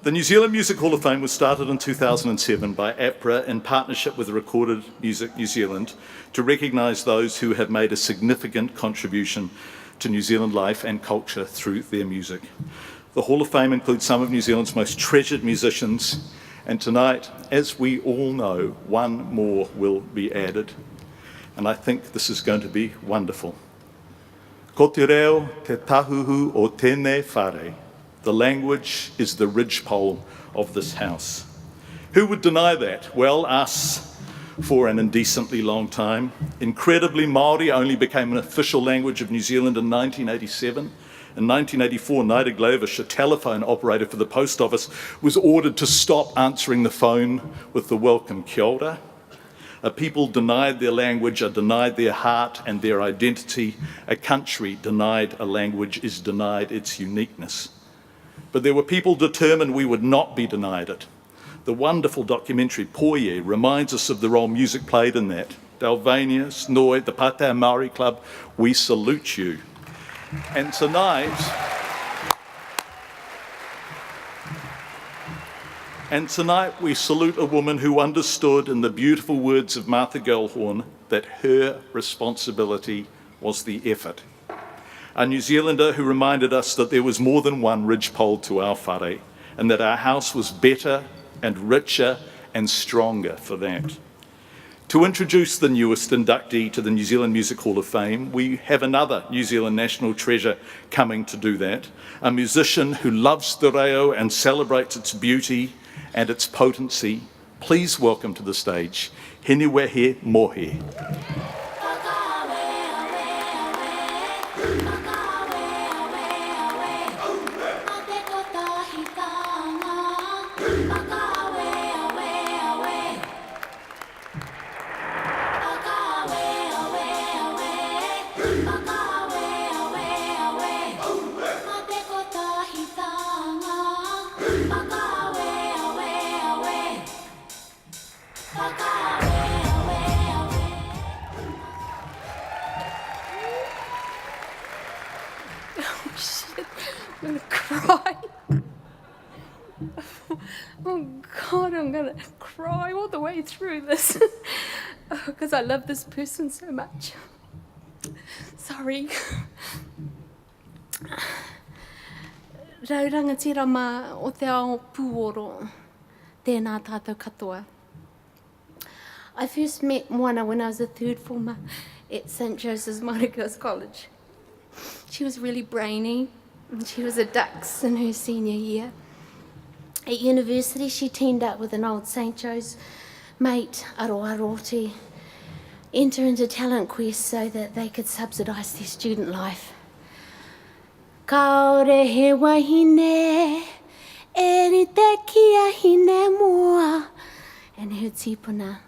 The New Zealand Music Hall of Fame was started in 2007 by APRA in partnership with Recorded Music New Zealand to recognise those who have made a significant contribution to New Zealand life and culture through their music. The Hall of Fame includes some of New Zealand's most treasured musicians, and tonight, as we all know, one more will be added. And I think this is going to be wonderful. Ko te reo te tahuhu o tēnei whare. The language is the ridgepole of this house. Who would deny that? Well, us, for an indecently long time. Incredibly, Māori only became an official language of New Zealand in 1987. In 1984, Naida Glavish, a telephone operator for the post office, was ordered to stop answering the phone with the welcome kia ora. A people denied their language are denied their heart and their identity. A country denied a language is denied its uniqueness. But there were people determined we would not be denied it. The wonderful documentary Poie reminds us of the role music played in that. Dalvania, Snoi, the Pātea Māori Club, we salute you. And tonight we salute a woman who understood, in the beautiful words of Martha Gellhorn, that her responsibility was the effort. A New Zealander who reminded us that there was more than one ridgepole to our whare, and that our house was better and richer and stronger for that. To introduce the newest inductee to the New Zealand Music Hall of Fame, we have another New Zealand national treasure coming to do that, a musician who loves the reo and celebrates its beauty and its potency. Please welcome to the stage, Hinewehi Mohi. I'm gonna cry. Oh God, I'm gonna cry all the way through this because I love this person so much. Sorry. Raurangatira mā o te ao pūoro, tēnā tātou katoa. I first met Moana when I was a third former at St. Joseph's Māori Girls College. She was really brainy, and she was a dux in her senior year. At university, she teamed up with an old St. Joe's mate, Aroaro, to enter into Talent Quest so that they could subsidise their student life. Kaore he wahine, eri te kia hine moa. And her tipuna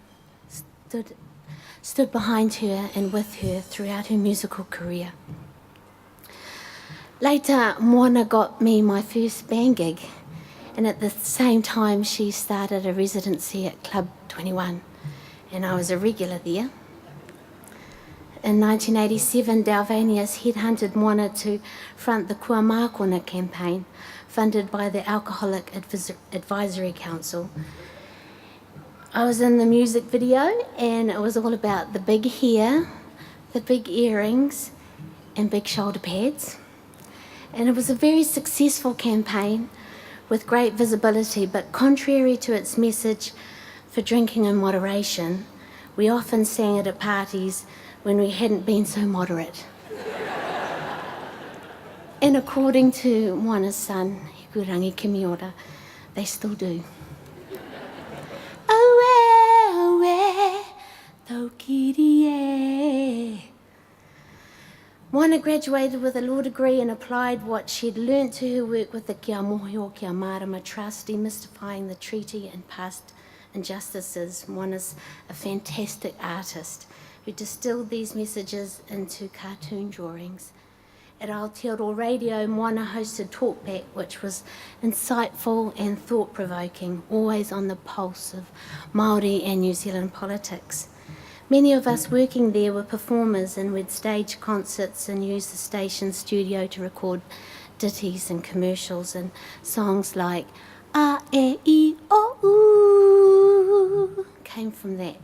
stood behind her and with her throughout her musical career. Later, Moana got me my first band gig, and at the same time she started a residency at Club 21, and I was a regular there. In 1987, Dalvanias headhunted Moana to front the Kua Mākona campaign, funded by the Alcoholic Advisory Council. I was in the music video, and it was all about the big hair, the big earrings, and big shoulder pads. And it was a very successful campaign with great visibility, but contrary to its message for drinking in moderation, we often sang it at parties when we hadn't been so moderate. And according to Moana's son, Hikurangi Kimiora, they still do. Oe, taukirie. Moana graduated with a law degree and applied what she'd learnt to her work with the Kia Mohi o Kia Marama Trust, demystifying the treaty and past injustices. Moana's a fantastic artist who distilled these messages into cartoon drawings. At Aotearoa Radio, Moana hosted Talkback, which was insightful and thought-provoking, always on the pulse of Māori and New Zealand politics. Many of us working there were performers, and we'd stage concerts and use the station studio to record ditties and commercials and songs like A, E, I, O, U came from that.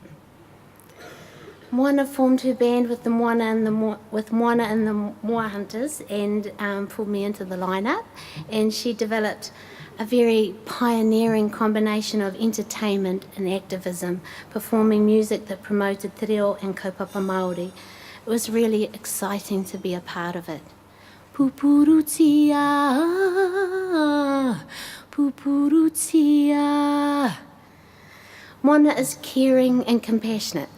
Moana formed her band with Moana and the Moa Hunters and pulled me into the lineup, and she developed a very pioneering combination of entertainment and activism, performing music that promoted te reo and kaupapa Māori. It was really exciting to be a part of it. Pupurutia, pupurutia. Moana is caring and compassionate.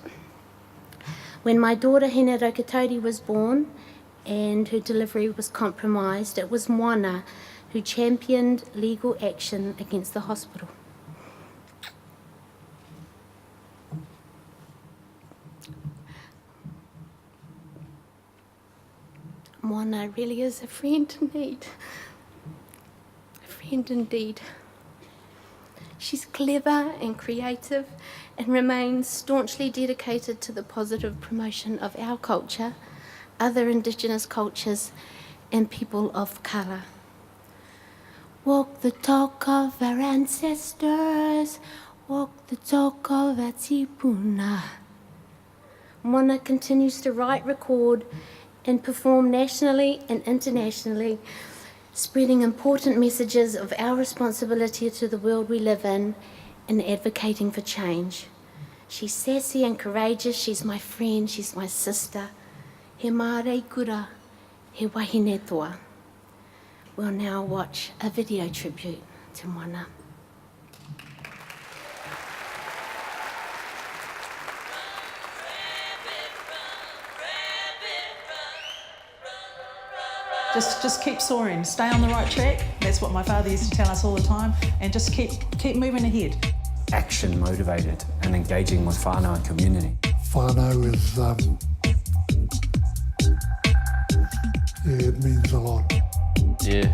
When my daughter Hinewehi was born and her delivery was compromised, it was Moana who championed legal action against the hospital. Moana really is a friend indeed. A friend indeed. She's clever and creative and remains staunchly dedicated to the positive promotion of our culture, other Indigenous cultures, and people of colour. Walk the talk of our ancestors, walk the talk of our tipuna. Moana continues to write, record, and perform nationally and internationally, spreading important messages of our responsibility to the world we live in and advocating for change. She's sassy and courageous, she's my friend, she's my sister. He mārei kura, he wahine toa. We'll now watch a video tribute to Moana. Just keep soaring, stay on the right track. That's what my father used to tell us all the time, and just keep moving ahead. Action motivated and engaging with whānau and community. Whānau is, it means a lot. Yeah,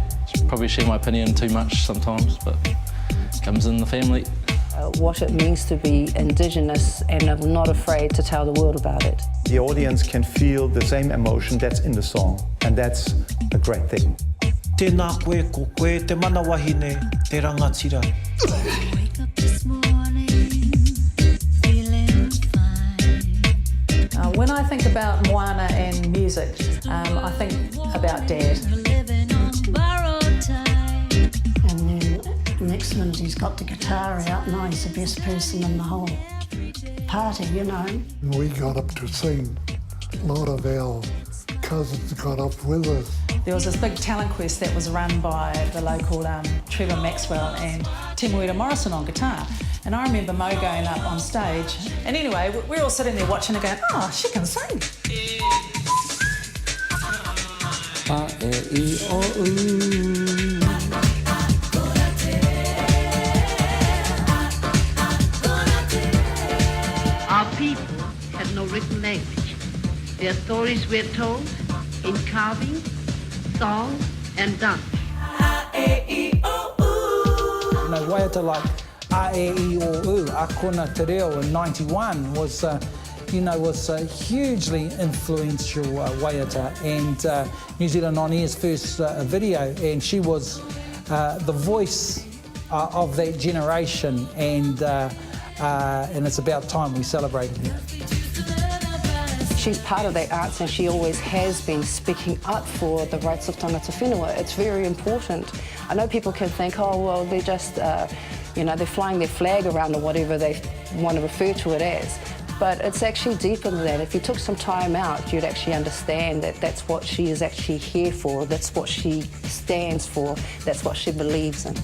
probably share my opinion too much sometimes, but it comes in the family. What it means to be Indigenous, and I'm not afraid to tell the world about it. The audience can feel the same emotion that's in the song, and that's a great thing. Tēnā koe ko koe te mana wahine, te rangatira. Wake up this morning, feeling fine. When I think about Moana and music, I think about Dad. Living on borrowed time. And then the next minute he's got the guitar out, and he's the best person in the whole party, you know. We got up to sing. A lot of our cousins got up with us. There was this big talent quest that was run by the local Trevor Maxwell and Timuera Morrison on guitar. And I remember Mo going up on stage. And anyway, we're all sitting there watching and going, oh, she can sing. A-E-I-O-U. Our people had no written language. Their stories were told in carving, song, and dance. You know, waiata like A-E-I-O-U, Akona Te Reo in 91 was, was a hugely influential waiata, and New Zealand On Air's first video, and she was the voice of that generation, and it's about time we celebrated her. She's part of that arts, and she always has been speaking up for the rights of tangata whenua. It's very important. I know people can think, oh, well, they're just, they're flying their flag around or whatever they want to refer to it as. But it's actually deeper than that. If you took some time out, you'd actually understand that that's what she is actually here for, that's what she stands for, that's what she believes in.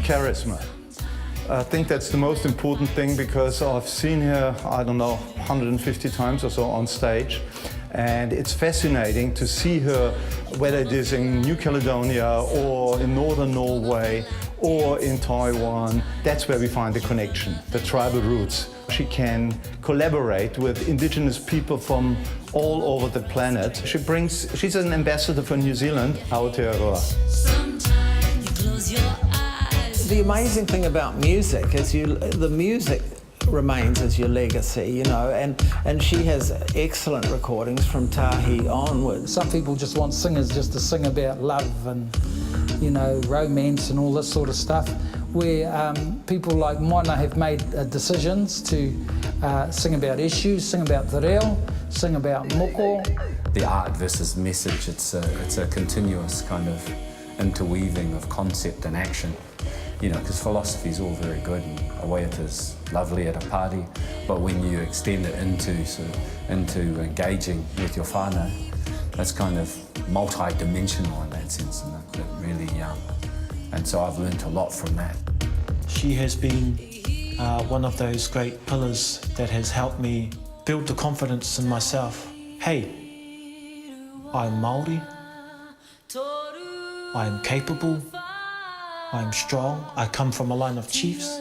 Charisma. I think that's the most important thing, because I've seen her, I don't know, 150 times or so on stage, and it's fascinating to see her, whether it is in New Caledonia or in northern Norway or in Taiwan. That's where we find the connection, the tribal roots. She can collaborate with indigenous people from all over the planet. She's an ambassador for New Zealand, Aotearoa. The amazing thing about music is the music remains as your legacy, you know, and she has excellent recordings from Tahi onwards. Some people just want singers just to sing about love and, you know, romance and all this sort of stuff, where people like Moana have made decisions to sing about issues, sing about te reo, sing about moko. The art versus message, it's a continuous kind of interweaving of concept and action. You know, because philosophy is all very good and a way it is lovely at a party, but when you extend it into engaging with your whānau, that's kind of multi-dimensional in that sense, and it really, and so I've learned a lot from that. She has been one of those great pillars that has helped me build the confidence in myself. Hey, I'm Māori, I'm capable, I'm strong, I come from a line of chiefs.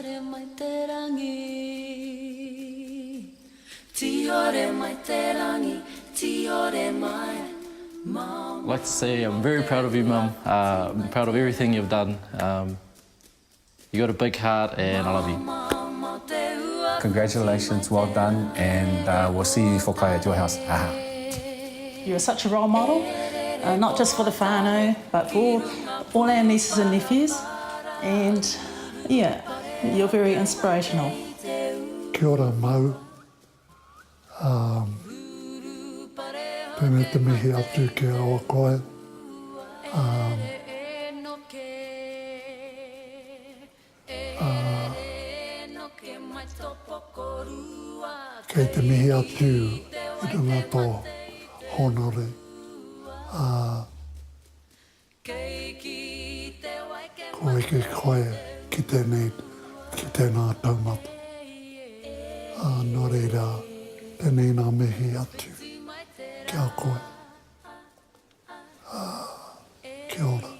I'd like to say I'm very proud of you, Mum. I'm proud of everything you've done. You got a big heart and I love you. Congratulations, well done, and we'll see you whakai at your house. You're such a role model, not just for the whānau, but for all our nieces and nephews. And yeah, you're very inspirational. Kia ora mau. Tēnei te mihi atu ki awa koe. Kei te mihi atu I runga tō honore. Ko eke koe ki tēnā taumata. Nō reira, tēnei nā mihi atu ki a koe. Kia ora.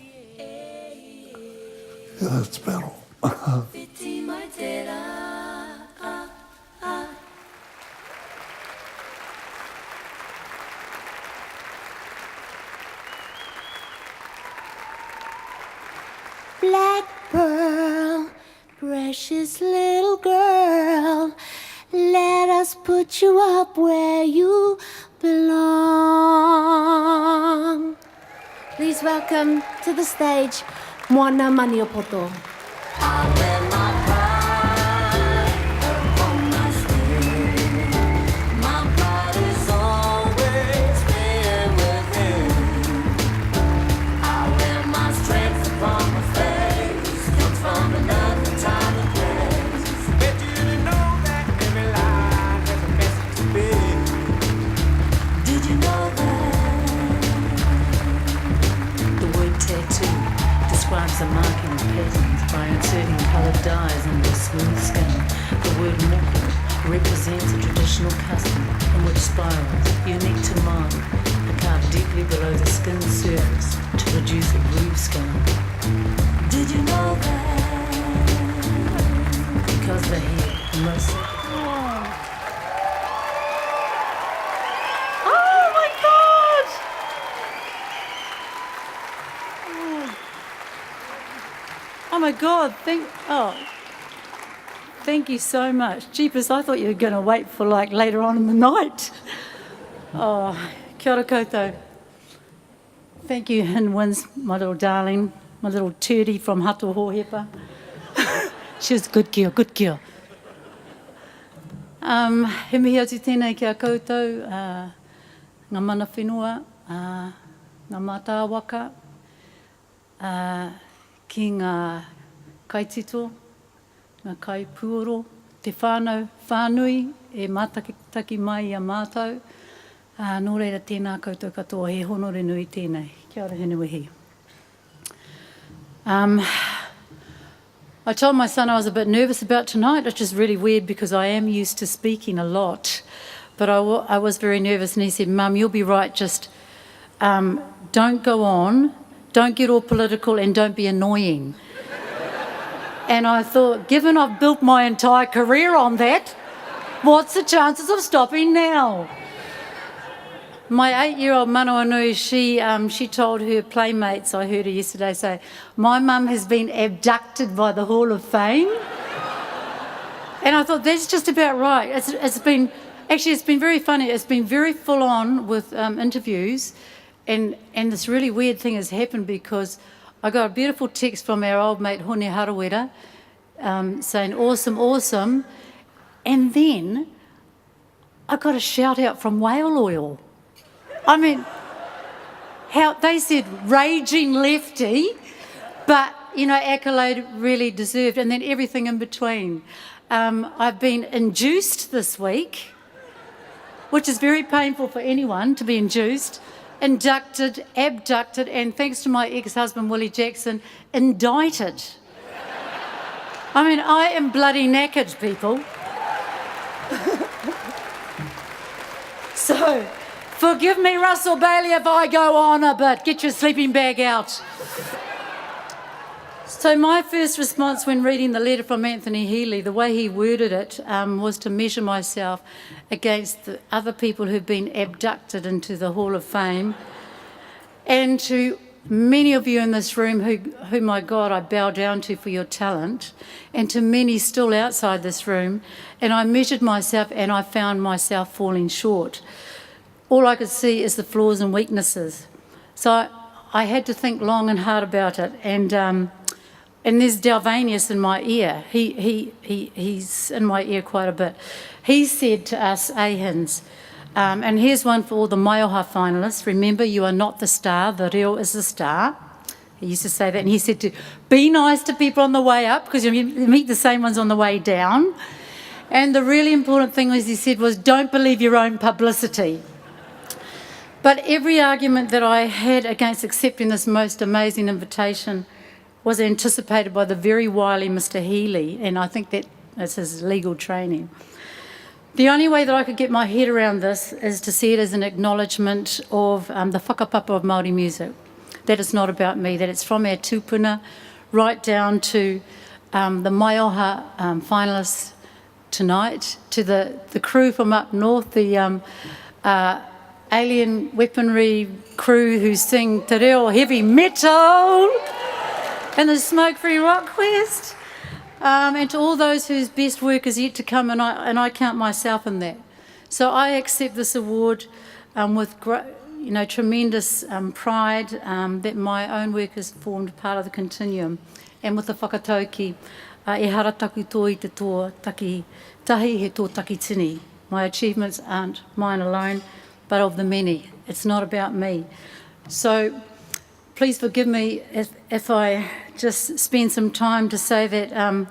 Yeah, that's better. Black pearl, precious little girl, let us put you up where you belong. Please welcome to the stage, Moana Maniapoto. Describes the marking of patterns by inserting coloured dyes into smooth skin. The word moko represents a traditional custom in which spirals, unique to Māori, are carved deeply below the skin surface to produce a groove skin. Did you know that? Because the hair, most Oh my God, thank you so much. Jeepers, I thought you were going to wait for like later on in the night. Oh, kia ora koutou. Thank you, Hinewehi, my little darling, my little turdy from Hato Hohepa. She was good girl, good girl. He mihi atu tēnei kia koutou, ngā mana whenua, ngā mātā waka, ki ngā kaitito, ngā kaipuoro, te whānui e mātakitaki mai a mātou. Nō reira tēnā koutou katoa, he honore nui tēnei. Kia ora Hinewehi. I told my son I was a bit nervous about tonight, which is really weird because I am used to speaking a lot. But I was very nervous and he said, Mum, you'll be right, just don't go on. Don't get all political and don't be annoying. And I thought, given I've built my entire career on that, what's the chances of stopping now? My 8-year-old Manawanui, she told her playmates, I heard her yesterday say, my mum has been abducted by the Hall of Fame. And I thought, that's just about right. It's been very funny. It's been very full on with interviews. And this really weird thing has happened because I got a beautiful text from our old mate, Hone Harawera, saying, awesome, awesome. And then I got a shout out from Whale Oil. I mean, how they said raging lefty, but, you know, accolade really deserved, and then everything in between. I've been induced this week, which is very painful for anyone to be induced, inducted, abducted, and thanks to my ex-husband, Willie Jackson, indicted. I mean, I am bloody knackered, people. So, forgive me, Russell Bailey, if I go on a bit. Get your sleeping bag out. So my first response when reading the letter from Anthony Healy, the way he worded it, was to measure myself against the other people who've been abducted into the Hall of Fame, and to many of you in this room who, my God, I bow down to for your talent, and to many still outside this room, and I measured myself and I found myself falling short. All I could see is the flaws and weaknesses. So I had to think long and hard about it, and there's Dalvanius in my ear. He's in my ear quite a bit. He said to us Ahins, and here's one for all the Maioha finalists, remember you are not the star, the reo is the star. He used to say that, and he said to be nice to people on the way up because you meet the same ones on the way down. And the really important thing, as he said, was don't believe your own publicity. But every argument that I had against accepting this most amazing invitation was anticipated by the very wily Mr. Healy, and I think that's his legal training. The only way that I could get my head around this is to see it as an acknowledgement of the whakapapa of Māori music, that it's not about me, that it's from our tūpuna right down to the Maioha finalists tonight, to the crew from up north, the alien weaponry crew who sing te reo heavy metal and the Smoke-Free Rock Quest, and to all those whose best work is yet to come, and I count myself in that. So I accept this award with tremendous pride that my own work has formed part of the continuum, and with the whakatauki, e hara taku tō i te tō taki tahi he tō taki tini. My achievements aren't mine alone, but of the many. It's not about me. So please forgive me if I just spend some time to say that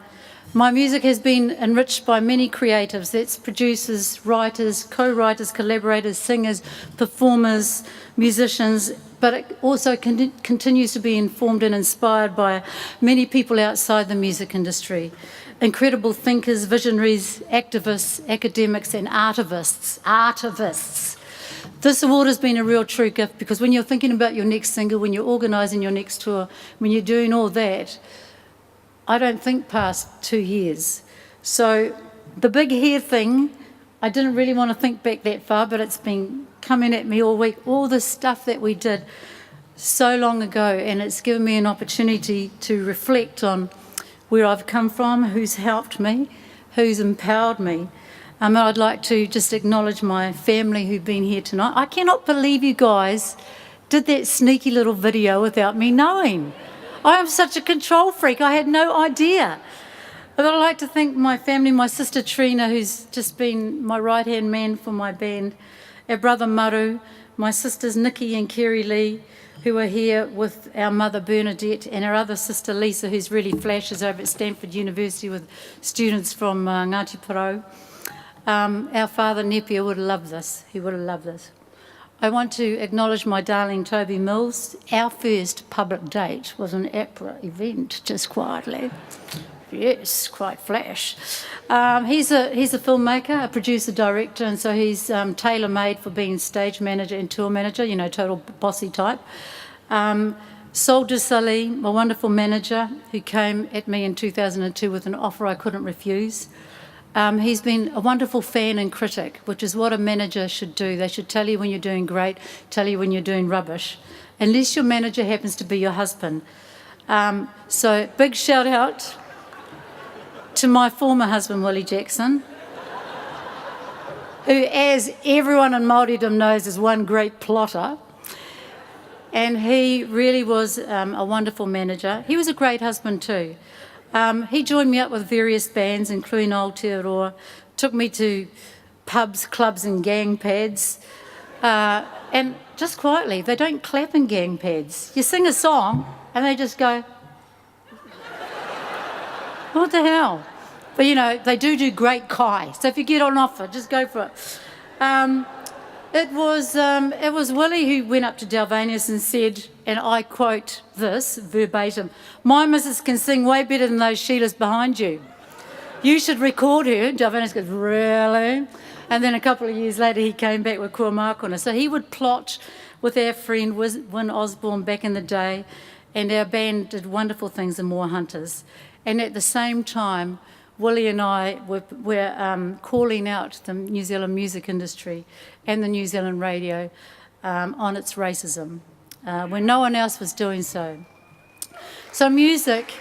my music has been enriched by many creatives. That's producers, writers, co-writers, collaborators, singers, performers, musicians, but it also continues to be informed and inspired by many people outside the music industry. Incredible thinkers, visionaries, activists, academics, and artivists. This award has been a real true gift because when you're thinking about your next single, when you're organising your next tour, when you're doing all that, I don't think past 2 years. So the big hair thing, I didn't really want to think back that far, but it's been coming at me all week. All the stuff that we did so long ago, and it's given me an opportunity to reflect on where I've come from, who's helped me, who's empowered me. I'd like to just acknowledge my family who've been here tonight. I cannot believe you guys did that sneaky little video without me knowing. I am such a control freak, I had no idea. But I'd like to thank my family, my sister Trina, who's just been my right-hand man for my band, our brother Maru, my sisters Nikki and Kerry Lee, who are here with our mother Bernadette, and our other sister Lisa, who's really flashes over at Stanford University with students from Ngāti Porou. Our father Nepia would have loved this. He would have loved this. I want to acknowledge my darling Toby Mills. Our first public date was an APRA event, just quietly. Yes, quite flash. He's a filmmaker, a producer, director, and so he's tailor-made for being stage manager and tour manager, total bossy type. Sol de Salim, my wonderful manager, who came at me in 2002 with an offer I couldn't refuse. He's been a wonderful fan and critic, which is what a manager should do. They should tell you when you're doing great, tell you when you're doing rubbish, unless your manager happens to be your husband. So big shout out to my former husband, Willie Jackson, who, as everyone in Māoridom knows, is one great plotter. And he really was a wonderful manager. He was a great husband too. He joined me up with various bands, including Aotearoa, took me to pubs, clubs and gang pads. And just quietly, they don't clap in gang pads. You sing a song and they just go, what the hell? But you know, they do great kai. So if you get on offer, just go for it. It was Willie who went up to Dalvanius and said, and I quote this verbatim, "My missus can sing way better than those Sheilas behind you. You should record her." Dalvanius goes, "Really?" And then a couple of years later, he came back with Kua Mākona. So he would plot with our friend Wyn Osborne back in the day, and our band did wonderful things in Moa Hunters. And at the same time, Willie and I were calling out the New Zealand music industry and the New Zealand radio on its racism when no one else was doing so. So music,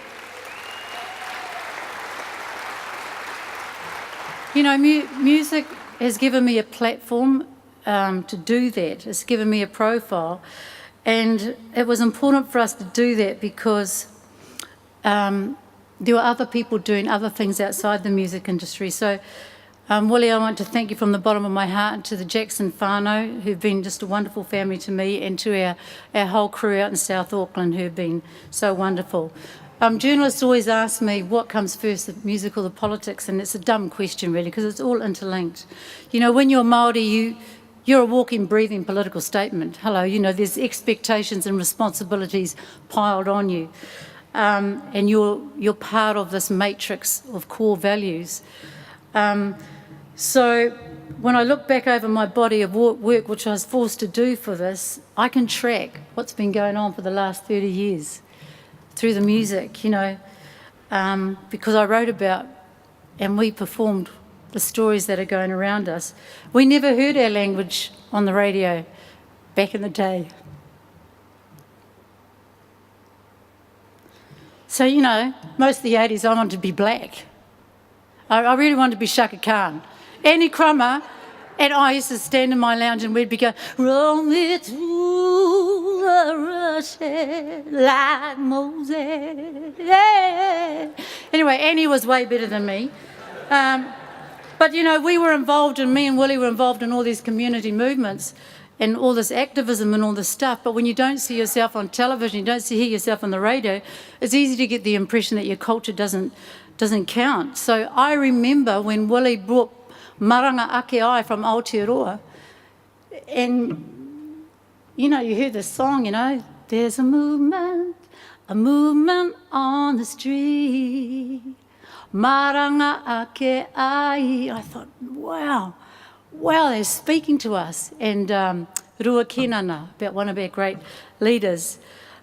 you know, music has given me a platform to do that. It's given me a profile. And it was important for us to do that because there were other people doing other things outside the music industry. So, Willie, I want to thank you from the bottom of my heart, and to the Jackson whānau, who've been just a wonderful family to me, and to our whole crew out in South Auckland, who've been so wonderful. Journalists always ask me what comes first, the music or the politics, and it's a dumb question, really, because it's all interlinked. You know, when you're Māori, you're a walking, breathing political statement. Hello, you know, there's expectations and responsibilities piled on you. And you're part of this matrix of core values. So when I look back over my body of work, which I was forced to do for this, I can track what's been going on for the last 30 years through the music, you know, because I wrote about and we performed the stories that are going around us. We never heard our language on the radio back in the day. So, you know, most of the 80s I wanted to be black. I really wanted to be Shaka Khan. Annie Crummer and I used to stand in my lounge and we'd be going, "Roll me through the rushes like Moses." Yeah. Anyway, Annie was way better than me. But, you know, me and Willie were involved in all these community movements and all this activism and all this stuff, but when you don't see yourself on television, you don't hear yourself on the radio, it's easy to get the impression that your culture doesn't count. So I remember when Willie brought Maranga Ake Ai from Aotearoa, and, you know, you hear this song, you know, "There's a movement on the street, Maranga Ake Ai." I thought, wow, they're speaking to us. And Rua Kenana, about one of our great leaders.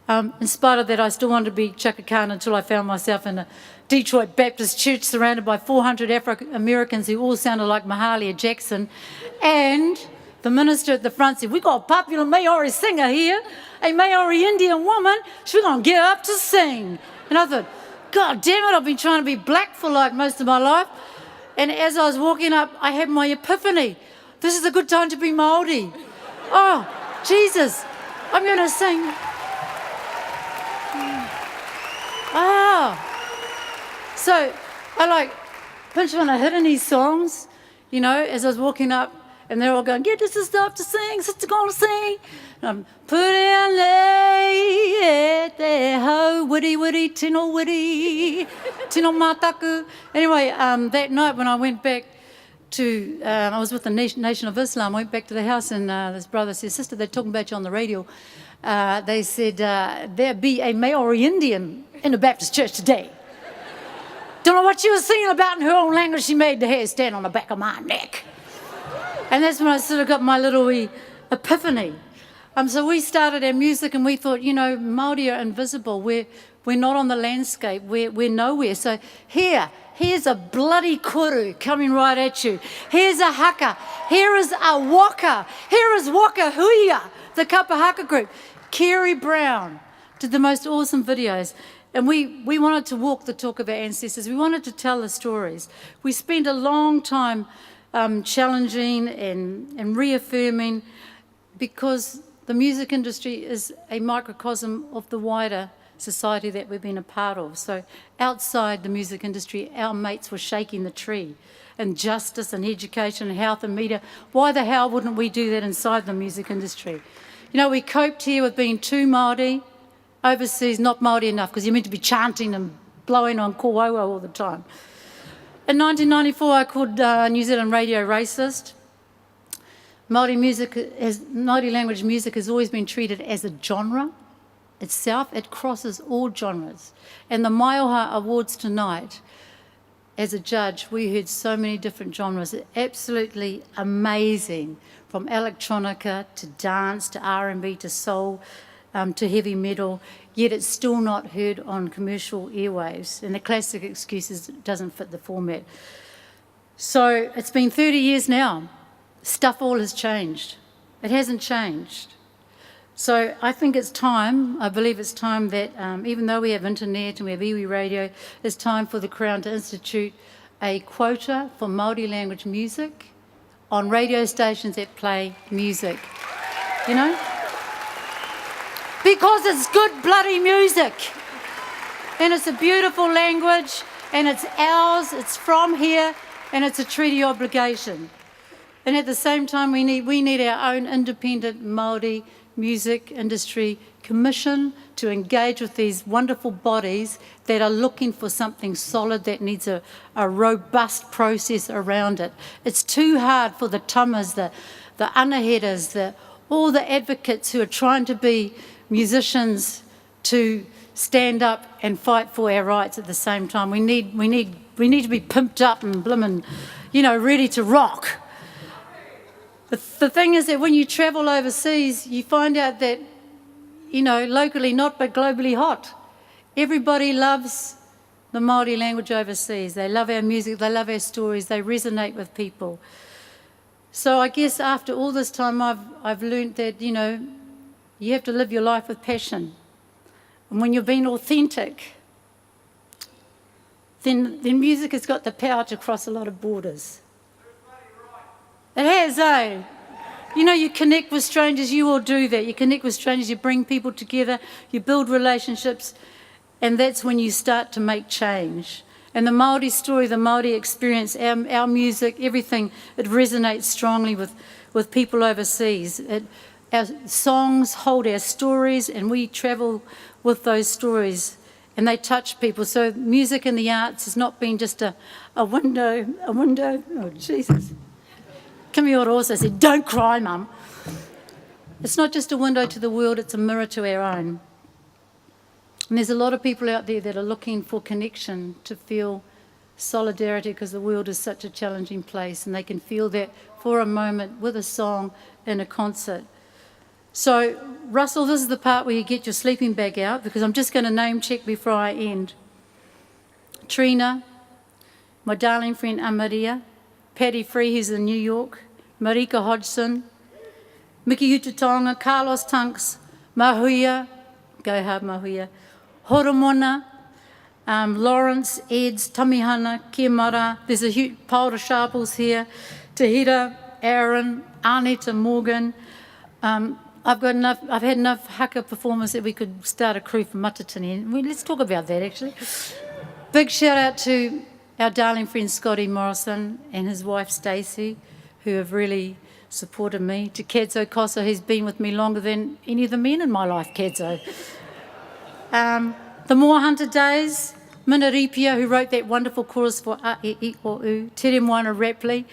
In spite of that, I still wanted to be Chaka Khan until I found myself in a Detroit Baptist church surrounded by 400 Afro-Americans who all sounded like Mahalia Jackson. And the minister at the front said, "We've got a popular Maori singer here, a Maori Indian woman. She's going to get up to sing." And I thought, God damn it, I've been trying to be black for like most of my life. And as I was walking up, I had my epiphany. This is a good time to be Māori. Oh, Jesus, I'm going to sing. So I pinched on a hit in these songs, you know, as I was walking up, and they're all going, "Get this stuff to sing, sister gonna sing." And I'm putting lay at the ho, witty, tino witty, tino mataku. Anyway, that night when I went back to, I was with the Nation of Islam, I went back to the house, and this brother said, "Sister, they're talking about you on the radio." They said, "There be a Maori Indian in the Baptist church today. Don't know what she was singing about in her own language. She made the hair stand on the back of my neck." And that's when I sort of got my little epiphany. So we started our music and we thought, you know, Māori are invisible. We're not on the landscape. We're nowhere. So here's a bloody kuru coming right at you. Here's a haka. Here is a waka. Here is Waka Huia, the Kapa Haka group. Kerry Brown did the most awesome videos. And we wanted to walk the talk of our ancestors. We wanted to tell the stories. We spent a long time challenging and reaffirming, because the music industry is a microcosm of the wider society that we've been a part of. So outside the music industry, our mates were shaking the tree, and justice and education and health and media. Why the hell wouldn't we do that inside the music industry? You know, we coped here with being too Māori, overseas not Māori enough, because you're meant to be chanting and blowing on kōwaua all the time. In 1994, I called New Zealand radio racist. Māori language music has always been treated as a genre itself. It crosses all genres. And the Maioha Awards tonight, as a judge, we heard so many different genres. Absolutely amazing, from electronica to dance to R&B to soul to heavy metal, yet it's still not heard on commercial airwaves. And the classic excuse is it doesn't fit the format. So it's been 30 years now. Stuff all has changed. It hasn't changed. So I think it's time, I believe it's time that even though we have internet and we have iwi radio, it's time for the Crown to institute a quota for Māori language music on radio stations that play music, you know? Because it's good bloody music. And it's a beautiful language, and it's ours, it's from here, and it's a treaty obligation. And at the same time, we need our own independent Māori music industry commission to engage with these wonderful bodies that are looking for something solid that needs a robust process around it. It's too hard for the tamas, the anahedas, all the advocates who are trying to be musicians to stand up and fight for our rights at the same time. We need to be pimped up and blimmin', you know, ready to rock. The thing is that when you travel overseas, you find out that, you know, locally not, but globally hot. Everybody loves the Māori language overseas. They love our music, they love our stories, they resonate with people. So I guess after all this time, I've learned that, you know, you have to live your life with passion. And when you're being authentic, then music has got the power to cross a lot of borders. It has, eh? You know, you connect with strangers, you all do that. You connect with strangers, you bring people together, you build relationships, and that's when you start to make change. And the Māori story, the Māori experience, our music, everything, it resonates strongly with people overseas. Our songs hold our stories, and we travel with those stories, and they touch people. So music and the arts has not been just a window, oh Jesus. Campbell also said, don't cry, Mum. It's not just a window to the world, it's a mirror to our own. And there's a lot of people out there that are looking for connection, to feel solidarity, because the world is such a challenging place, and they can feel that for a moment with a song in a concert. So, Russell, this is the part where you get your sleeping bag out, because I'm just going to name check before I end. Trina, my darling friend Amaria, Patty Free, who's in New York, Marika Hodgson, Miki Hutatonga, Carlos Tunks, Mahuia, go hard Mahuia, Horomona, Lawrence, Eds, Tamihana, Kiamara, there's a huge pile of sharples here, Tahira, Aaron, Arnett and Morgan. I've had enough haka performers that we could start a crew for Matatini. Let's talk about that actually. Big shout out to our darling friend Scotty Morrison and his wife Stacey, who have really supported me. To Kadzo Kosa, who's been with me longer than any of the men in my life, Kadzo. The Moa Hunter Days, Minaripia, who wrote that wonderful chorus for A'e o U, Tere Moana Rapley,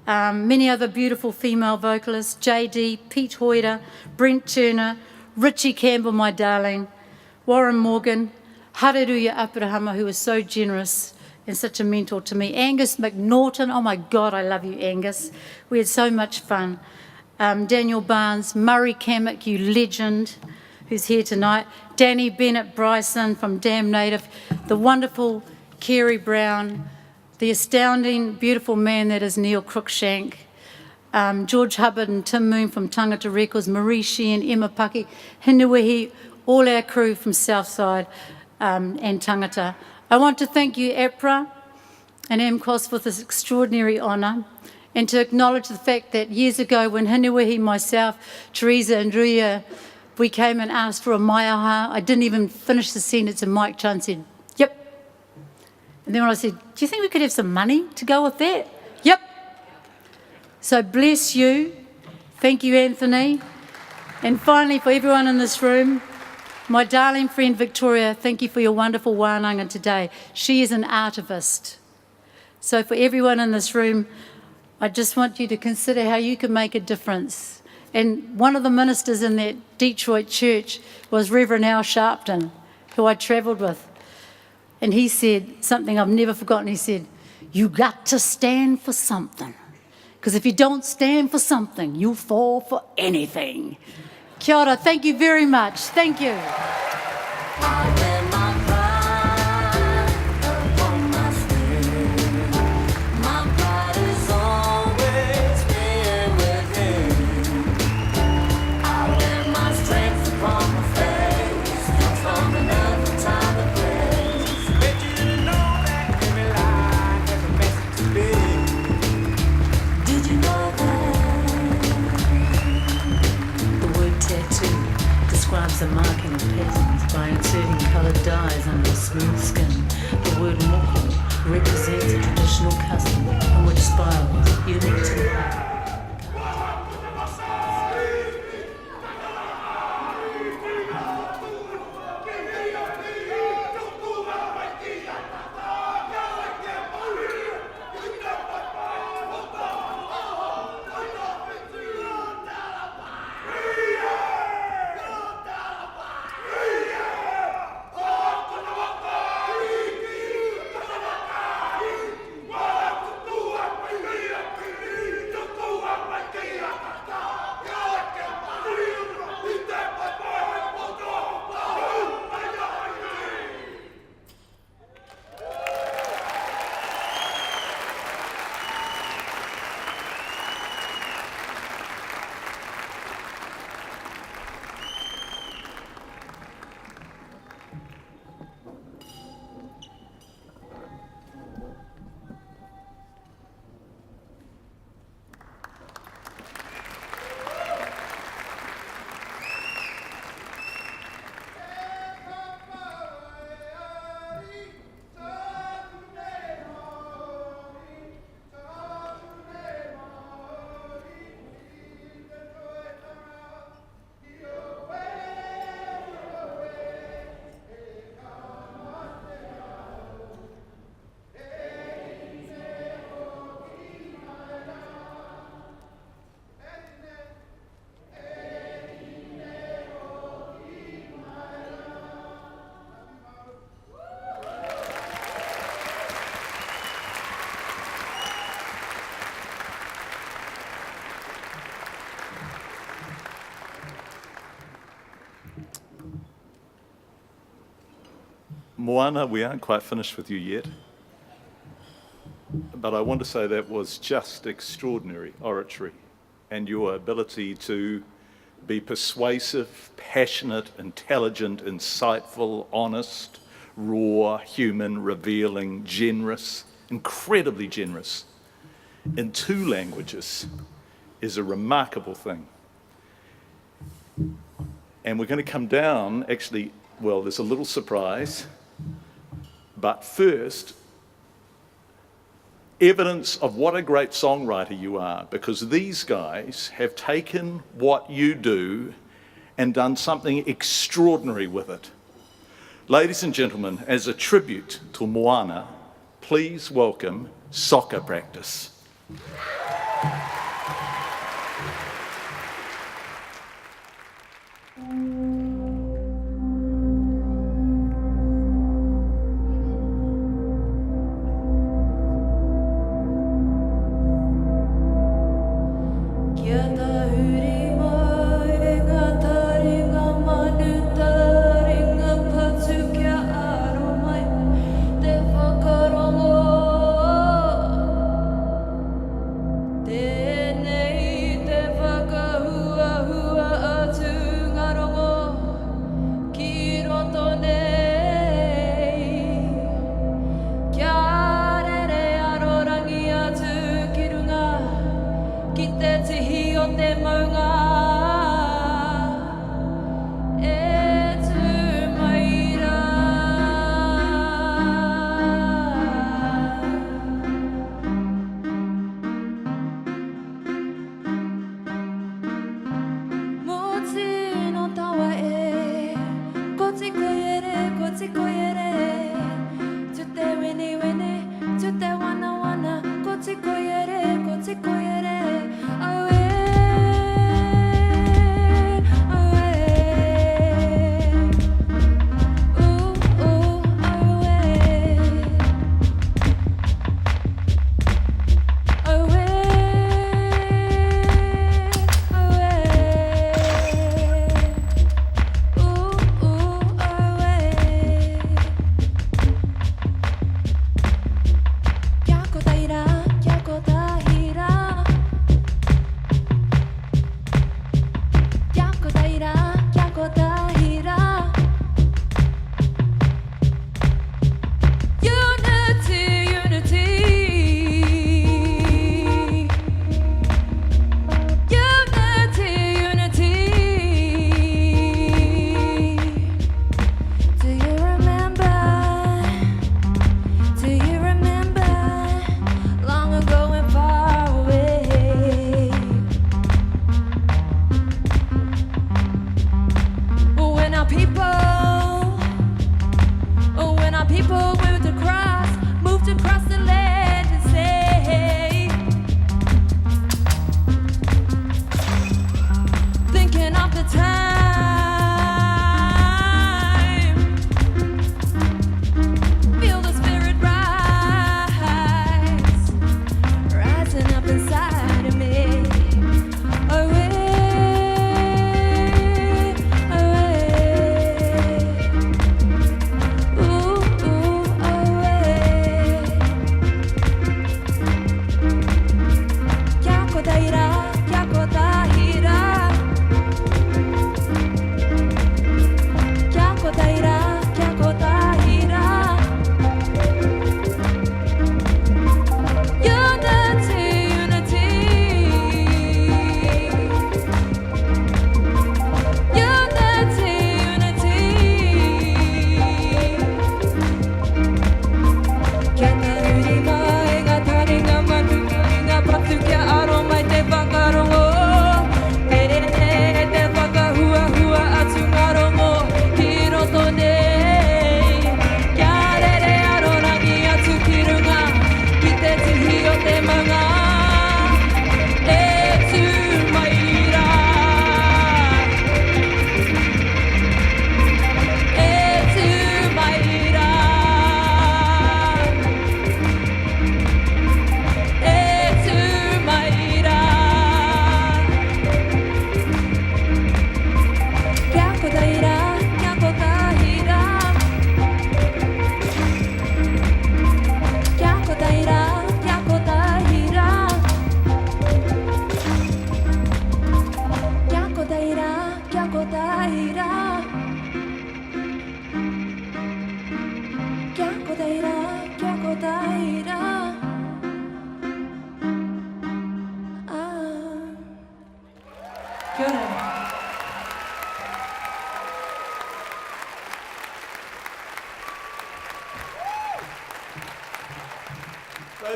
many other beautiful female vocalists, JD, Pete Hoyter, Brent Turner, Richie Campbell, my darling, Warren Morgan, Hareruya Apurahama, who was so generous and such a mentor to me. Angus McNaughton, oh my God, I love you, Angus. We had so much fun. Daniel Barnes, Murray Kamek, you legend, who's here tonight, Danny Bennett Bryson from Damn Native, the wonderful Kerry Brown, the astounding, beautiful man that is Neil Cruikshank, George Hubbard and Tim Moon from Tangata Records, Marie Sheehan, Emma Pucky, Hinewehi, all our crew from Southside and Tangata. I want to thank you, APRA and MCOS, for this extraordinary honour, and to acknowledge the fact that years ago when Hinewehi, myself, Teresa and Ruya, we came and asked for a maiaha, I didn't even finish the sentence and Mike Chan said, yep. And then when I said, do you think we could have some money to go with that? Yep. So bless you. Thank you, Anthony. And finally, for everyone in this room, my darling friend Victoria, thank you for your wonderful wānanga today. She is an artivist. So for everyone in this room, I just want you to consider how you can make a difference. And one of the ministers in that Detroit church was Reverend Al Sharpton, who I travelled with. And he said something I've never forgotten. He said, you got to stand for something. Because if you don't stand for something, you fall for anything. Kia ora, thank you very much. Thank you. The marking of patterns by inserting coloured dyes under the smooth skin. The word moko represents a traditional custom in which spirals, unique to the Moana, we aren't quite finished with you yet, but I want to say that was just extraordinary oratory, and your ability to be persuasive, passionate, intelligent, insightful, honest, raw, human, revealing, generous, incredibly generous, in 2 languages is a remarkable thing. And we're going to come down, actually, well, there's a little surprise. But first, evidence of what a great songwriter you are, because these guys have taken what you do and done something extraordinary with it. Ladies and gentlemen, as a tribute to Moana, please welcome Soccer Practice. Kia tahu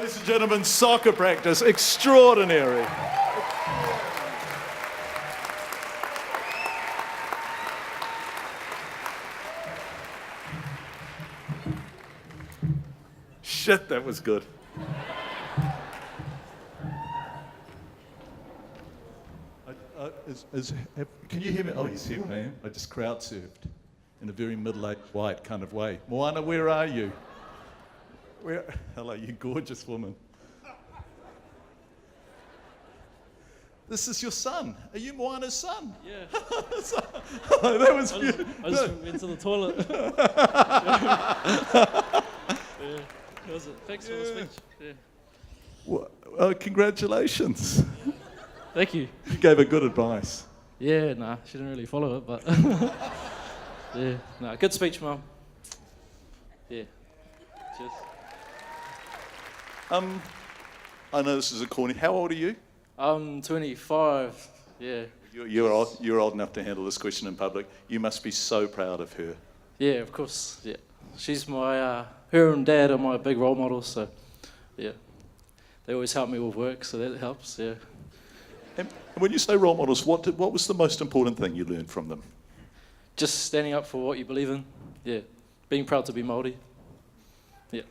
Ladies and gentlemen, soccer practice, extraordinary. Shit, that was good. Can you hear me? Oh, yes, here I am. I just crowd surfed in a very middle-aged white kind of way. Moana, where are you? Hello, you gorgeous woman. This is your son. Are you Moana's son? Yeah. Oh, that was beautiful. I just went to the toilet. Yeah. That was it. Thanks for the speech. Yeah. Well, congratulations. Thank you. You gave her good advice. Yeah, nah, she didn't really follow it, but yeah, nah, good speech, Mum. Yeah. Cheers. I know this is a corny. How old are you? I'm 25. Yeah. You're old enough to handle this question in public. You must be so proud of her. Yeah, of course. Yeah. She's my her and Dad are my big role models. So, yeah. They always help me with work, so that helps. Yeah. And when you say role models, what was the most important thing you learned from them? Just standing up for what you believe in. Yeah. Being proud to be Māori. Yeah.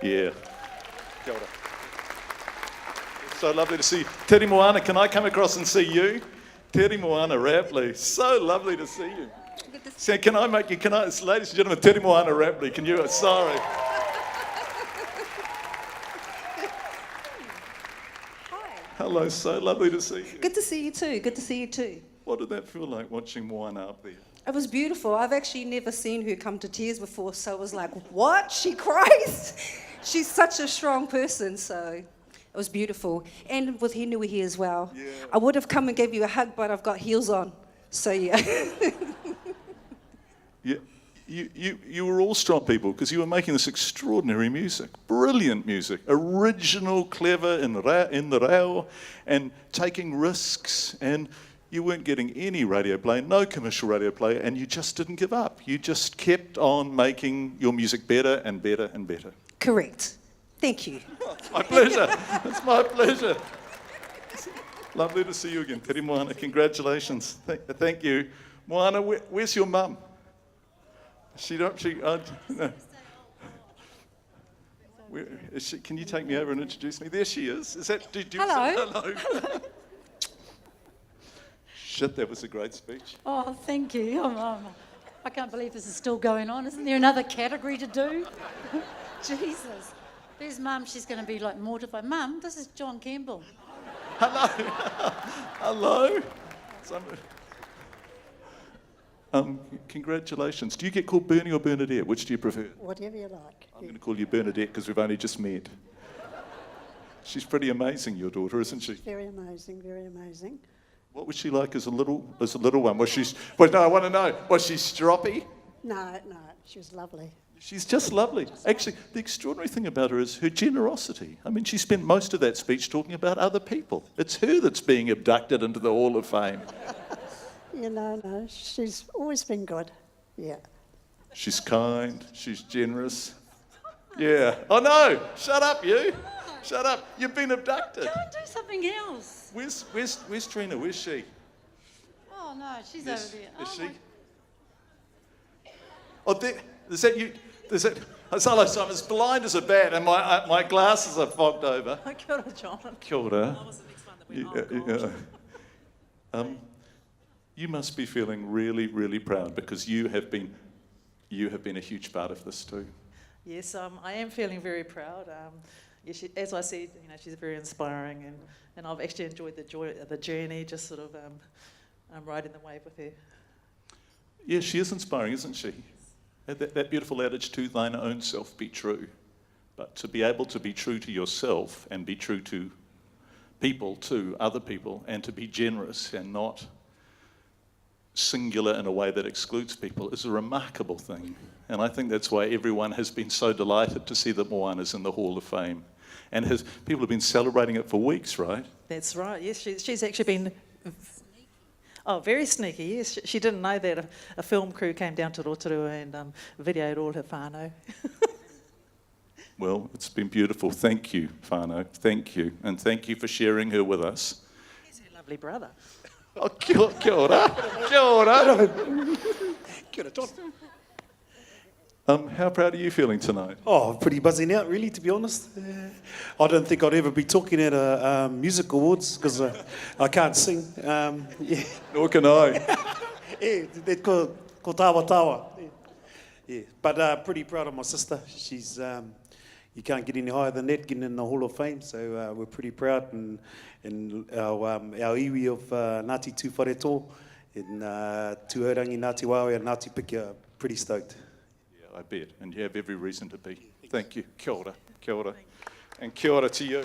Yeah. Kia ora. It's so lovely to see you. Te Moana, can I come across and see you? Te Moana Rapley, so lovely to see you. So ladies and gentlemen, Te Moana Rapley, can you, sorry. Hello, so lovely to see you. Good to see you too. Good to see you too. What did that feel like watching Moana up there? It was beautiful. I've actually never seen her come to tears before, so I was like, what? She cries? She's such a strong person, so it was beautiful. And with Hinewehi as well. Yeah. I would have come and gave you a hug, but I've got heels on, so yeah. Yeah. You were all strong people because you were making this extraordinary music, brilliant music, original, clever, in the reo, and taking risks, and you weren't getting any radio play, no commercial radio play, and you just didn't give up. You just kept on making your music better and better and better. Correct. Thank you. It's my pleasure. It's my pleasure. Lovely to see you again. Te Moana, congratulations. Thank you. Moana, where's your mum? No. Where is she? Can you take me over and introduce me? There she is. Is that? Hello. Hello. Shit, that was a great speech. Oh, thank you. I can't believe this is still going on. Isn't there another category to do? Jesus. There's Mum. She's going to be like mortified. Mum, this is John Campbell. Hello. Hello. Congratulations. Do you get called Bernie or Bernadette? Which do you prefer? Whatever you like. I'm going to call you Bernadette because we've only just met. She's pretty amazing, your daughter, isn't she? Very amazing, very amazing. What was she like as a little one? Was she? Well, no, I want to know. Was she stroppy? No, she was lovely. She's just lovely. Actually, the extraordinary thing about her is her generosity. I mean, she spent most of that speech talking about other people. It's her that's being abducted into the Hall of Fame. No, she's always been good, yeah. She's kind, she's generous. Yeah. Oh no, shut up you. Shut up, you've been abducted. Go and do something else. Where's Trina, where's she? Oh no, she's over there. Is she? Oh, is that you? Is that? Hello, so I'm as blind as a bat and my glasses are fogged over. Kia ora, John. Kia ora. That was the next one that went, You must be feeling really, really proud because you have been a huge part of this too. Yes, I am feeling very proud. As I said, she's very inspiring, and I've actually enjoyed the journey, just sort of riding the wave with her. Yeah, she is inspiring, isn't she? That beautiful adage, to thine own self be true. But to be able to be true to yourself and be true to people too, other people, and to be generous and not singular in a way that excludes people is a remarkable thing. And I think that's why everyone has been so delighted to see that Moana's in the Hall of Fame. And people have been celebrating it for weeks, right? That's right, yes. She's actually been... Oh, very sneaky, yes. She didn't know that a film crew came down to Rotorua and videoed all her whānau. Well, it's been beautiful. Thank you, whānau. Thank you. And thank you for sharing her with us. He's her lovely brother. Oh, kia ora. Kia ora. Kia ora, John. How proud are you feeling tonight? Oh, pretty buzzing out, really, to be honest. I don't think I'd ever be talking at a music awards because I can't sing. Yeah. Nor can I. Yeah, they're ko tawa tawa. Yeah, but pretty proud of my sister. She's you can't get any higher than that, getting in the Hall of Fame. So we're pretty proud, and our iwi of Ngāti Tūwhareto and Tuarangi Ngāti Wawe and Ngāti Piki are pretty stoked. Yeah, I bet, and you have every reason to be. Thank you. Kia ora. Kia ora. And kia ora to you.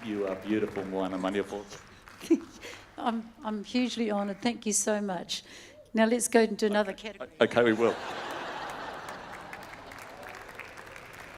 You are beautiful, Moana Maniapoto. I'm hugely honoured. Thank you so much. Now let's go into another category. Okay, we will.